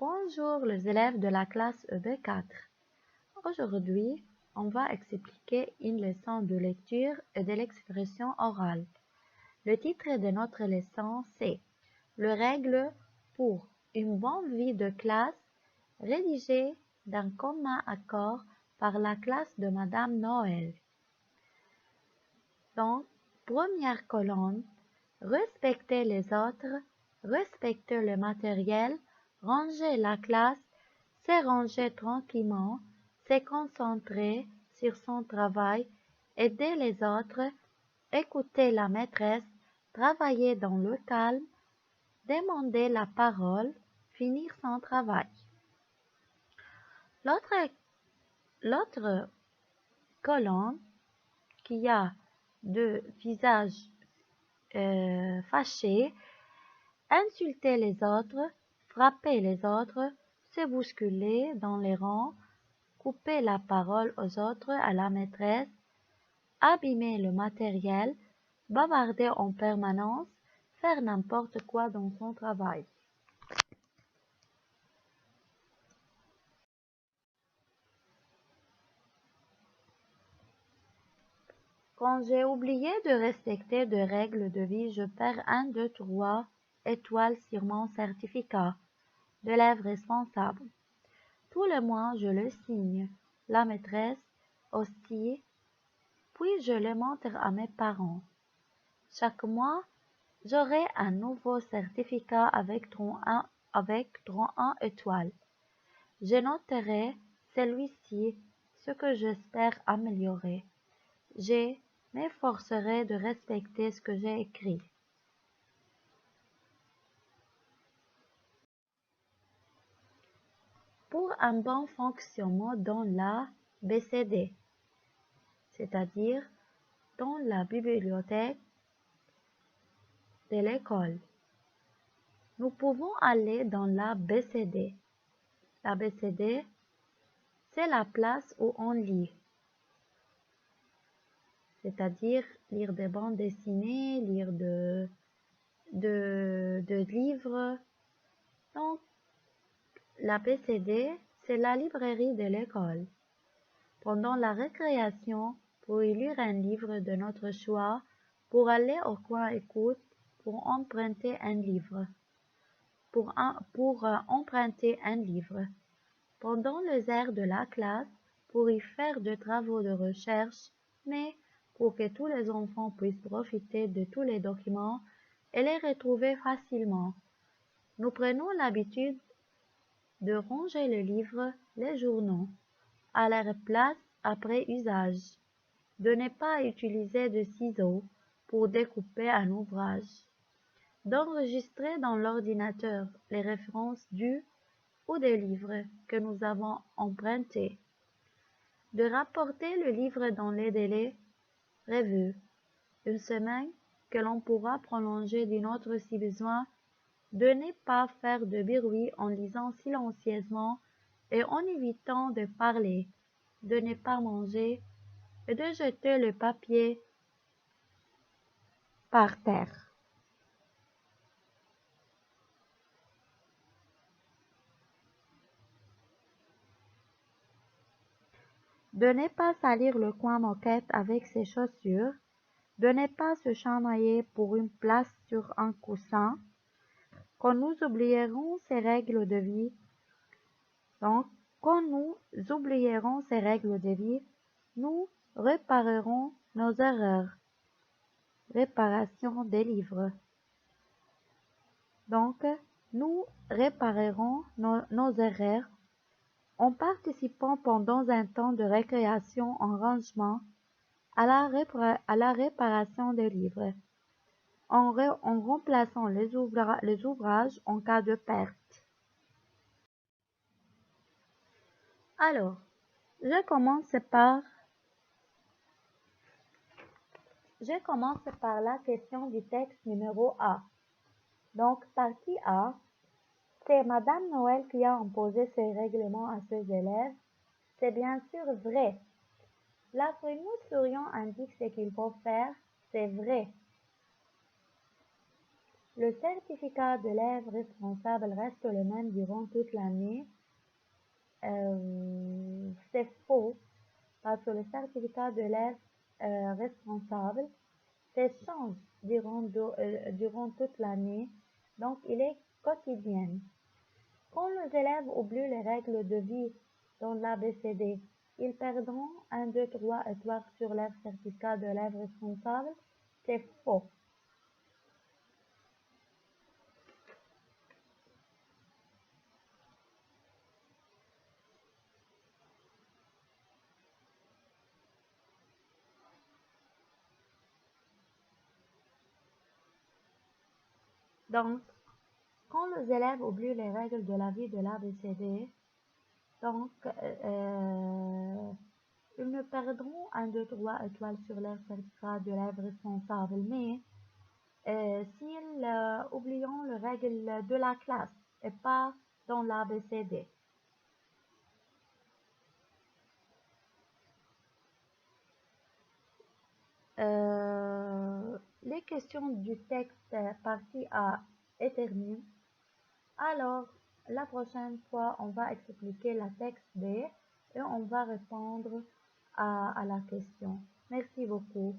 Bonjour les élèves de la classe EB4. Aujourd'hui, on va expliquer une leçon de lecture et de l'expression orale. Le titre de notre leçon c'est « Les règles pour une bonne vie de classe » rédigé d'un commun accord par la classe de Madame Noël. Donc, première colonne, respecter les autres, respecter le matériel, ranger la classe, se ranger tranquillement, se concentrer sur son travail, aider les autres, écouter la maîtresse, travailler dans le calme, demander la parole, finir son travail. L'autre colonne qui a deux visages fâchés, insulter les autres, frapper les autres, se bousculer dans les rangs, couper la parole aux autres à la maîtresse, abîmer le matériel, bavarder en permanence, faire n'importe quoi dans son travail. Quand j'ai oublié de respecter des règles de vie, je perds 1, 2, 3 étoiles sur mon certificat d'élève responsable. Tous les mois, je le signe, la maîtresse aussi, puis je le montre à mes parents. Chaque mois, j'aurai un nouveau certificat avec 31 étoiles. Je noterai celui-ci, ce que j'espère améliorer. Je m'efforcerai de respecter ce que j'ai écrit. Pour un bon fonctionnement dans la BCD, c'est-à-dire dans la bibliothèque de l'école, nous pouvons aller dans la BCD. La BCD, c'est la place où on lit, c'est-à-dire lire des bandes dessinées, lire de livres. Donc, la BCD, c'est la librairie de l'école. Pendant la récréation, pour y lire un livre de notre choix, pour aller au coin écoute, pour emprunter un livre. Emprunter un livre. Pendant les heures de la classe, pour y faire des travaux de recherche, mais pour que tous les enfants puissent profiter de tous les documents et les retrouver facilement. Nous prenons l'habitude de ranger les livres, les journaux, à leur place après usage, de ne pas utiliser de ciseaux pour découper un ouvrage, d'enregistrer dans l'ordinateur les références du ou des livres que nous avons empruntés, de rapporter le livre dans les délais prévus, une semaine que l'on pourra prolonger d'une autre si besoin, de ne pas faire de bruit en lisant silencieusement et en évitant de parler, de ne pas manger et de jeter le papier par terre. De ne pas salir le coin moquette avec ses chaussures, de ne pas se chamailler pour une place sur un coussin. Quand nous oublierons ces règles de vie, nous réparerons nos erreurs. Réparation des livres. Donc, nous réparerons nos erreurs en participant pendant un temps de récréation en rangement à la réparation des livres, en remplaçant les ouvrages en cas de perte. Alors, je commence par la question du texte numéro A. Donc, partie A, c'est Madame Noël qui a imposé ces règlements à ses élèves. C'est bien sûr vrai. La frémousse souriant indique ce qu'il faut faire, c'est vrai. Le certificat d'élève responsable reste le même durant toute l'année. C'est faux parce que le certificat d'élève responsable change durant toute l'année, donc il est quotidien. Quand les élèves oublient les règles de vie dans l'ABCD, ils perdront 1, 2, 3 étoiles sur leur certificat d'élève responsable. C'est faux. Donc, quand les élèves oublient les règles de la vie de l'ABCD, donc, ils ne perdront 1, 2, 3 étoiles sur leur certificat d'élève responsable, mais s'ils oublient les règles de la classe et pas dans l'ABCD. Les questions du texte partie A est terminée. Alors, la prochaine fois, on va expliquer la texte B et on va répondre à la question. Merci beaucoup.